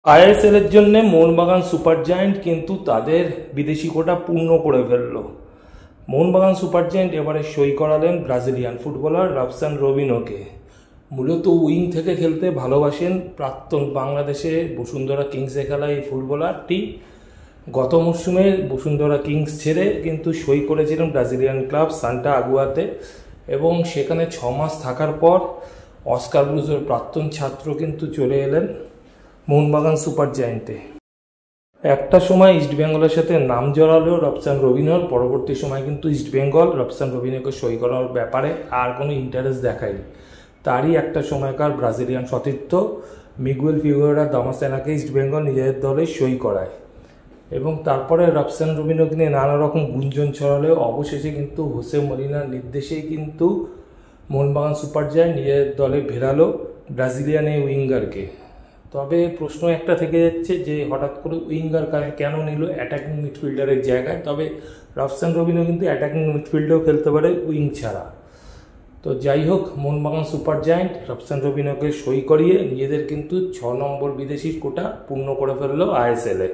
ISL এর জন্য Mohun Bagan super giant কিন্তু তাদের বিদেশি কোটা পূর্ণ করে ফেলল। মোহনবাগান সুপার জায়ান্ট এবারে সই করালেন ব্রাজিলিয়ান ফুটবলার রবসান রবিনোকে। মূলত উইং থেকে খেলতে ভালোবাসেন প্রাক্তন বাংলাদেশে বসুন্ধরা কিংসে খেলা এই ফুটবলারটি গত মরশুমে বসুন্ধরা কিংস ছেড়ে কিন্তু সই করেছিলেন ব্রাজিলিয়ান ক্লাব সান্টা আগুয়াতে, এবং সেখানে 6 মাস থাকার পর অস্কার ব্লুজের প্রাক্তন ছাত্র কিন্তু চলে এলেন মোহনবাগান সুপার জায়ান্টে। একটা সময় ইস্টবেঙ্গলের সাথে নাম জড়ালেও রবসান রবিনোর, পরবর্তী সময় কিন্তু ইস্টবেঙ্গল রবসান রবিনোকে সই করার ব্যাপারে আর কোনো ইন্টারেস্ট দেখায়নি। তারই একটা সময়কার ব্রাজিলিয়ান সতীর্থ মিগুয়েল ফিগুয়েরা দামাসেনাকে ইস্টবেঙ্গল নিজেদের দলে সই করায়, এবং তারপরে রবসান রবিনোকে নিয়ে নানা রকম গুঞ্জন ছড়ালেও অবশেষে কিন্তু হোসে মলিনার নির্দেশেই কিন্তু মোহনবাগান সুপার জায়ান্ট নিজেদের দলে ভেরালো ব্রাজিলিয়ান এই উইঙ্গারকে। তবে প্রশ্ন একটা থেকে যাচ্ছে যে হঠাৎ করে উইঙ্গার কেন নিল অ্যাটাকিং মিডফিল্ডারের জায়গায়। তবে রবসান রবিনো কিন্তু অ্যাটাকিং মিডফিল্ডেও খেলতে পারে উইং ছাড়া। তো যাই হোক, মোহনবাগান সুপার জায়ান্ট রবসান রবিনোকে সই করিয়ে নিজেদের কিন্তু 6 নম্বর বিদেশির কোটা পূর্ণ করে ফেললো আইএসএলে।